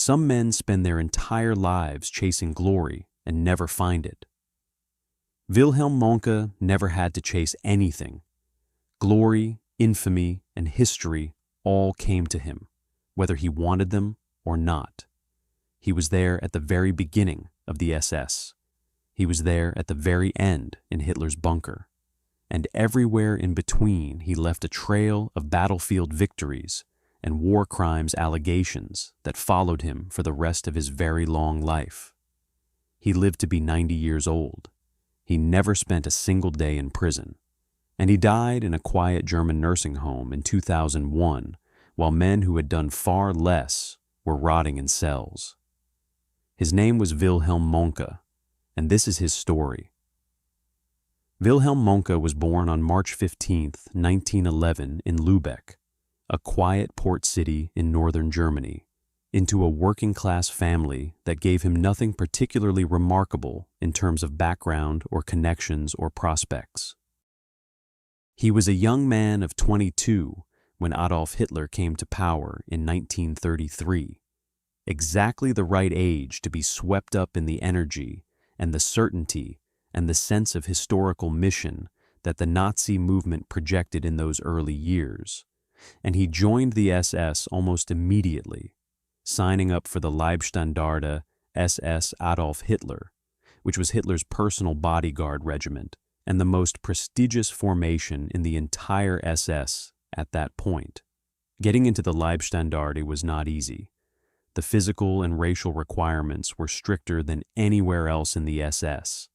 Some men spend their entire lives chasing glory and never find it. Wilhelm Mohnke never had to chase anything. Glory, infamy, and history all came to him, whether he wanted them or not. He was there at the very beginning of the SS. He was there at the very end in Hitler's bunker. And everywhere in between he left a trail of battlefield victories and war crimes allegations that followed him for the rest of his very long life. He lived to be 90 years old. He never spent a single day in prison. And he died in a quiet German nursing home in 2001, while men who had done far less were rotting in cells. His name was Wilhelm Mohnke, and this is his story. Wilhelm Mohnke was born on March 15, 1911 in Lübeck, a quiet port city in northern Germany, into a working-class family that gave him nothing particularly remarkable in terms of background or connections or prospects. He was a young man of 22 when Adolf Hitler came to power in 1933, exactly the right age to be swept up in the energy and the certainty and the sense of historical mission that the Nazi movement projected in those early years, and he joined the SS almost immediately, signing up for the Leibstandarte SS Adolf Hitler, which was Hitler's personal bodyguard regiment and the most prestigious formation in the entire SS at that point. Getting into the Leibstandarte was not easy. The physical and racial requirements were stricter than anywhere else in the SS,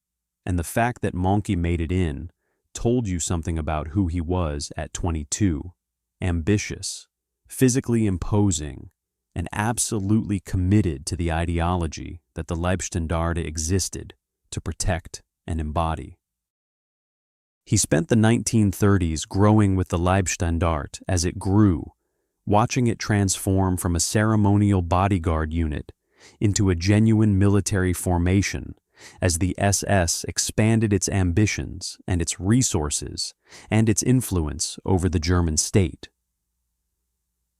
and the fact that Mohnke made it in told you something about who he was at 22, ambitious, physically imposing, and absolutely committed to the ideology that the Leibstandarte existed to protect and embody. He spent the 1930s growing with the Leibstandarte as it grew, watching it transform from a ceremonial bodyguard unit into a genuine military formation as the SS expanded its ambitions and its resources and its influence over the German state.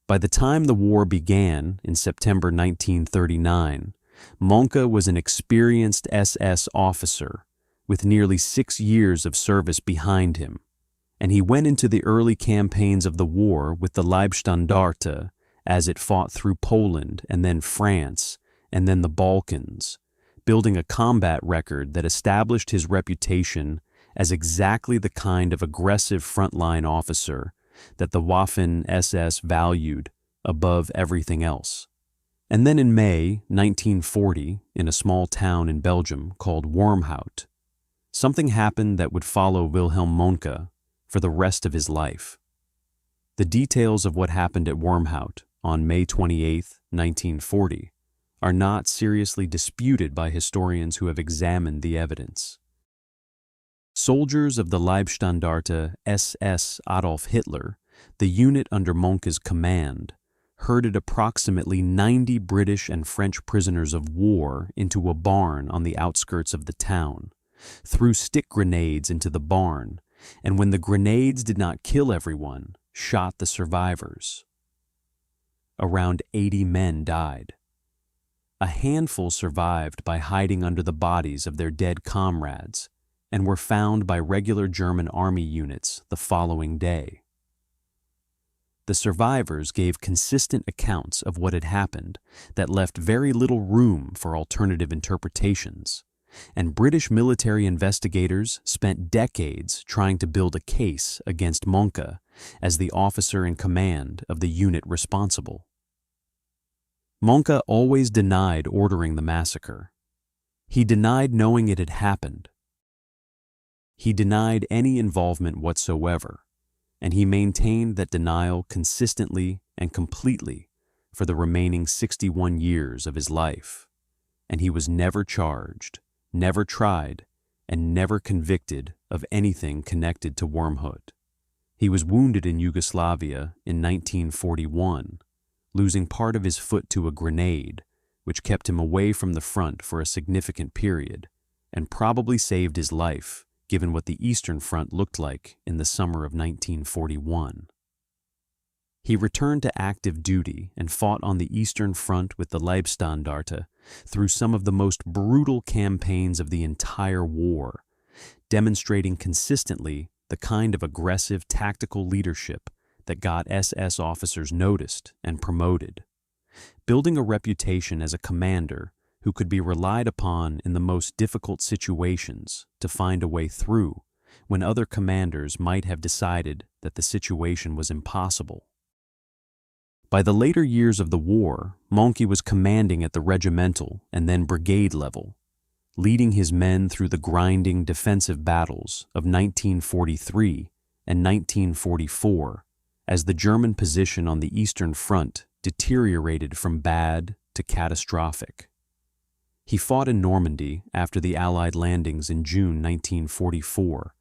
By the time the war began in September 1939, Mohnke was an experienced SS officer with nearly 6 years of service behind him, and he went into the early campaigns of the war with the Leibstandarte as it fought through Poland and then France and then the Balkans, building a combat record that established his reputation as exactly the kind of aggressive frontline officer that the Waffen SS valued above everything else. And then in May 1940, in a small town in Belgium called Wormhoudt, something happened that would follow Wilhelm Mohnke for the rest of his life. The details of what happened at Wormhoudt on May 28, 1940, are not seriously disputed by historians who have examined the evidence. Soldiers of the Leibstandarte SS Adolf Hitler, the unit under Mohnke's command, herded approximately 90 British and French prisoners of war into a barn on the outskirts of the town, threw stick grenades into the barn, and when the grenades did not kill everyone, shot the survivors. Around 80 men died. A handful survived by hiding under the bodies of their dead comrades and were found by regular German army units the following day. The survivors gave consistent accounts of what had happened that left very little room for alternative interpretations, and British military investigators spent decades trying to build a case against Mohnke as the officer in command of the unit responsible. Mohnke always denied ordering the massacre. He denied knowing it had happened. He denied any involvement whatsoever, and he maintained that denial consistently and completely for the remaining 61 years of his life, and he was never charged, never tried, and never convicted of anything connected to Wormhoudt. He was wounded in Yugoslavia in 1941, losing part of his foot to a grenade, which kept him away from the front for a significant period, and probably saved his life, given what the Eastern Front looked like in the summer of 1941. He returned to active duty and fought on the Eastern Front with the Leibstandarte through some of the most brutal campaigns of the entire war, demonstrating consistently the kind of aggressive tactical leadership that got SS officers noticed and promoted, building a reputation as a commander who could be relied upon in the most difficult situations to find a way through when other commanders might have decided that the situation was impossible. By the later years of the war, Mohnke was commanding at the regimental and then brigade level, leading his men through the grinding defensive battles of 1943 and 1944 as the German position on the Eastern Front deteriorated from bad to catastrophic. He fought in Normandy after the Allied landings in June 1944,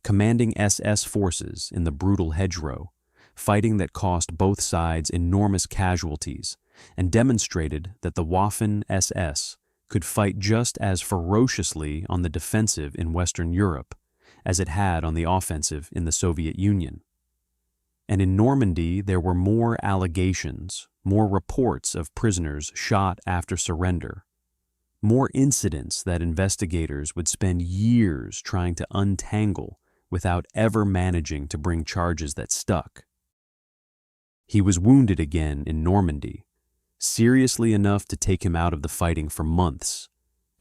commanding SS forces in the brutal hedgerow, fighting that cost both sides enormous casualties and demonstrated that the Waffen SS could fight just as ferociously on the defensive in Western Europe as it had on the offensive in the Soviet Union. And in Normandy there were more allegations, more reports of prisoners shot after surrender, more incidents that investigators would spend years trying to untangle without ever managing to bring charges that stuck. He was wounded again in Normandy, seriously enough to take him out of the fighting for months,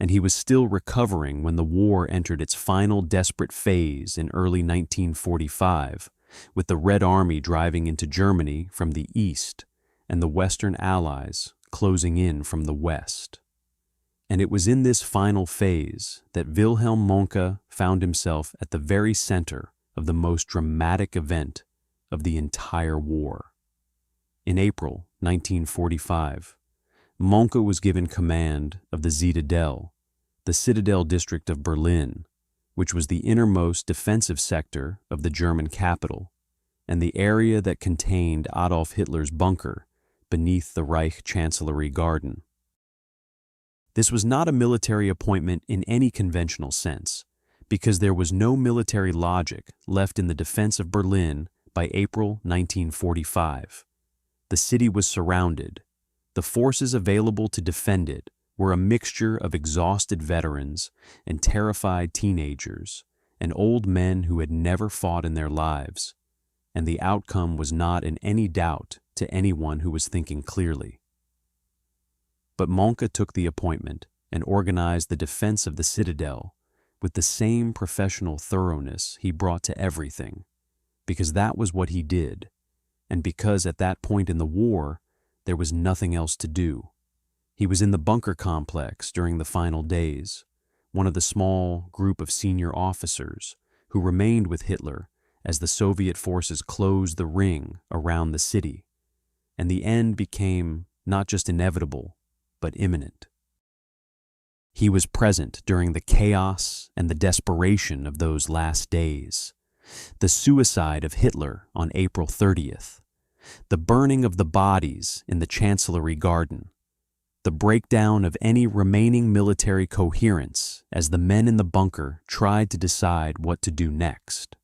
and he was still recovering when the war entered its final desperate phase in early 1945, with the Red Army driving into Germany from the east and the Western Allies closing in from the west. And it was in this final phase that Wilhelm Mohnke found himself at the very center of the most dramatic event of the entire war. In April 1945, Mohnke was given command of the Zitadelle, the Citadel district of Berlin, which was the innermost defensive sector of the German capital, and the area that contained Adolf Hitler's bunker beneath the Reich Chancellery Garden. This was not a military appointment in any conventional sense, because there was no military logic left in the defense of Berlin by April 1945. The city was surrounded. The forces available to defend it were a mixture of exhausted veterans and terrified teenagers and old men who had never fought in their lives, and the outcome was not in any doubt to anyone who was thinking clearly. But Mohnke took the appointment and organized the defense of the citadel with the same professional thoroughness he brought to everything, because that was what he did, and because at that point in the war there was nothing else to do. He was in the bunker complex during the final days, one of the small group of senior officers who remained with Hitler as the Soviet forces closed the ring around the city, and the end became not just inevitable, but imminent. He was present during the chaos and the desperation of those last days, the suicide of Hitler on April 30th, the burning of the bodies in the Chancellery Garden, the breakdown of any remaining military coherence as the men in the bunker tried to decide what to do next.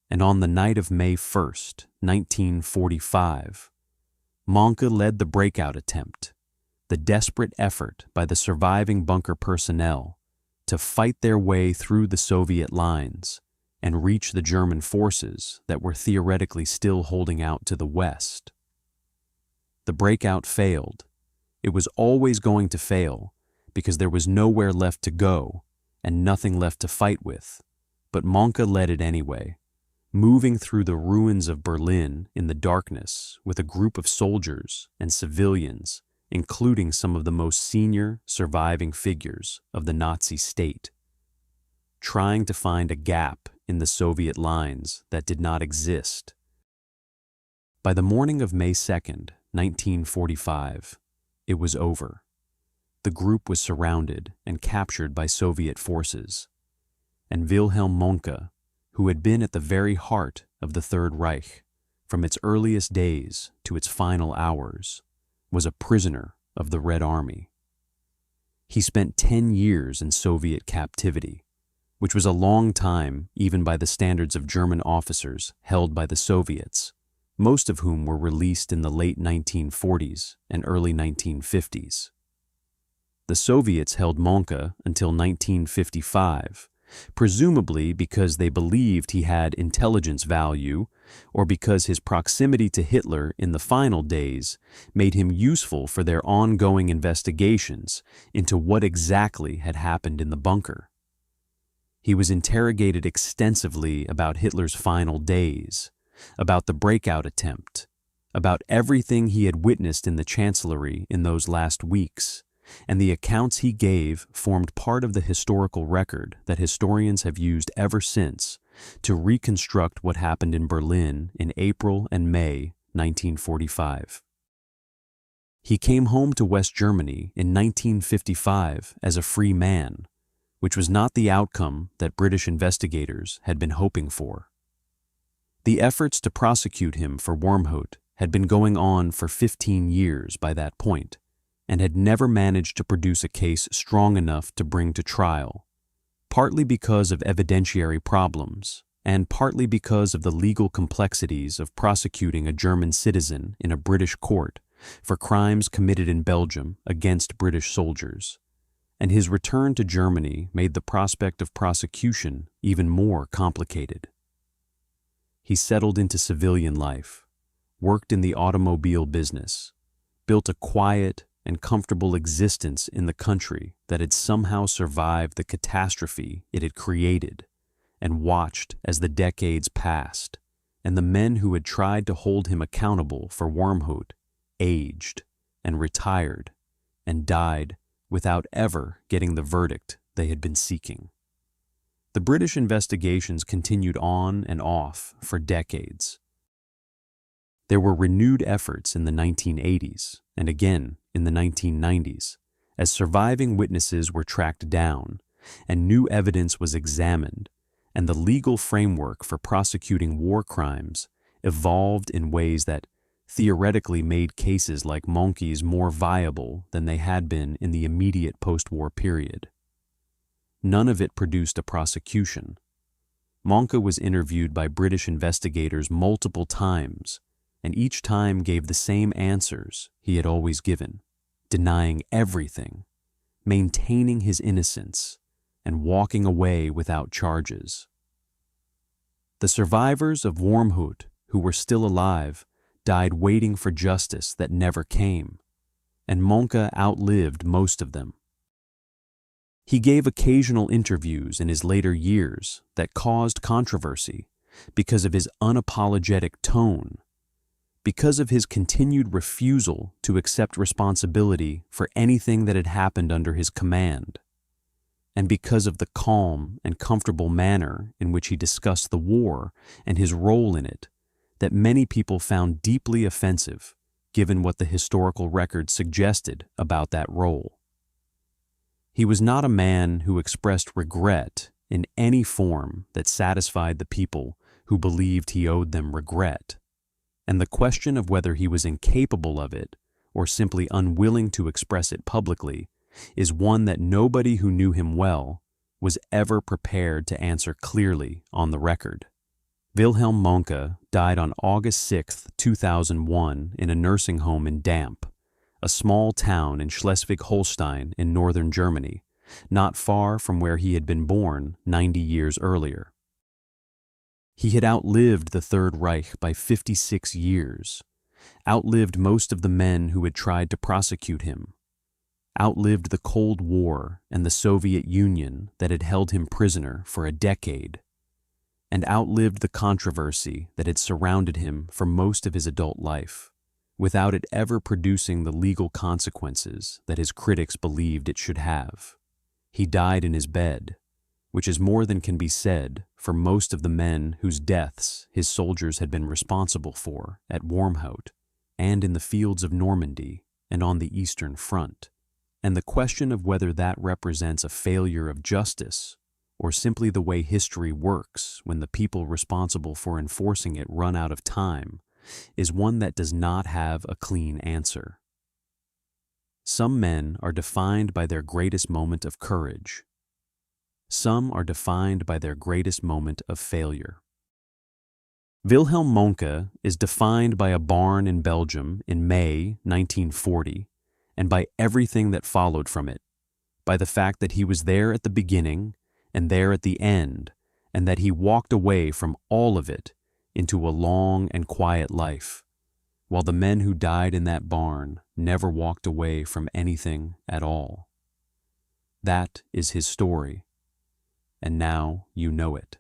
And on the night of May 1st, 1945, Mohnke led the breakout attempt, the desperate effort by the surviving bunker personnel to fight their way through the Soviet lines and reach the German forces that were theoretically still holding out to the west. The breakout failed. It was always going to fail because there was nowhere left to go and nothing left to fight with, but Mohnke led it anyway, moving through the ruins of Berlin in the darkness with a group of soldiers and civilians, including some of the most senior surviving figures of the Nazi state, trying to find a gap in the Soviet lines that did not exist. By the morning of May 2nd, 1945, it was over. The group was surrounded and captured by Soviet forces, and Wilhelm Mohnke, who had been at the very heart of the Third Reich from its earliest days to its final hours, was a prisoner of the Red Army. He spent 10 years in Soviet captivity, which was a long time even by the standards of German officers held by the Soviets, most of whom were released in the late 1940s and early 1950s. The Soviets held Mohnke until 1955, presumably because they believed he had intelligence value or because his proximity to Hitler in the final days made him useful for their ongoing investigations into what exactly had happened in the bunker. He was interrogated extensively about Hitler's final days, about the breakout attempt, about everything he had witnessed in the chancellery in those last weeks, and the accounts he gave formed part of the historical record that historians have used ever since to reconstruct what happened in Berlin in April and May 1945. He came home to West Germany in 1955 as a free man, which was not the outcome that British investigators had been hoping for. The efforts to prosecute him for Wormhoudt had been going on for 15 years by that point, and had never managed to produce a case strong enough to bring to trial, partly because of evidentiary problems, and partly because of the legal complexities of prosecuting a German citizen in a British court for crimes committed in Belgium against British soldiers, and his return to Germany made the prospect of prosecution even more complicated. He settled into civilian life, worked in the automobile business, built a quiet and comfortable existence in the country that had somehow survived the catastrophe it had created, and watched as the decades passed, and the men who had tried to hold him accountable for Wormhoudt aged and retired and died without ever getting the verdict they had been seeking. The British investigations continued on and off for decades. There were renewed efforts in the 1980s and again in the 1990s as surviving witnesses were tracked down and new evidence was examined, and the legal framework for prosecuting war crimes evolved in ways that theoretically made cases like Mohnke's more viable than they had been in the immediate post-war period. None of it produced a prosecution. Mohnke was interviewed by British investigators multiple times, and each time gave the same answers he had always given, denying everything, maintaining his innocence, and walking away without charges. The survivors of Wormhoudt, who were still alive, died waiting for justice that never came, and Mohnke outlived most of them. He gave occasional interviews in his later years that caused controversy because of his unapologetic tone, because of his continued refusal to accept responsibility for anything that had happened under his command, and because of the calm and comfortable manner in which he discussed the war and his role in it that many people found deeply offensive, given what the historical record suggested about that role. He was not a man who expressed regret in any form that satisfied the people who believed he owed them regret, and the question of whether he was incapable of it or simply unwilling to express it publicly is one that nobody who knew him well was ever prepared to answer clearly on the record. Wilhelm Mohnke died on August 6, 2001 in a nursing home in Damp, a small town in Schleswig-Holstein in northern Germany, not far from where he had been born 90 years earlier. He had outlived the Third Reich by 56 years, outlived most of the men who had tried to prosecute him, outlived the Cold War and the Soviet Union that had held him prisoner for a decade, and outlived the controversy that had surrounded him for most of his adult life, without it ever producing the legal consequences that his critics believed it should have. He died in his bed, which is more than can be said for most of the men whose deaths his soldiers had been responsible for at Wormhoudt and in the fields of Normandy and on the Eastern Front, and the question of whether that represents a failure of justice or simply the way history works when the people responsible for enforcing it run out of time is one that does not have a clean answer. Some men are defined by their greatest moment of courage. Some are defined by their greatest moment of failure. Wilhelm Mohnke is defined by a barn in Belgium in May 1940 and by everything that followed from it, by the fact that he was there at the beginning and there at the end, and that he walked away from all of it into a long and quiet life, while the men who died in that barn never walked away from anything at all. That is his story, and now you know it.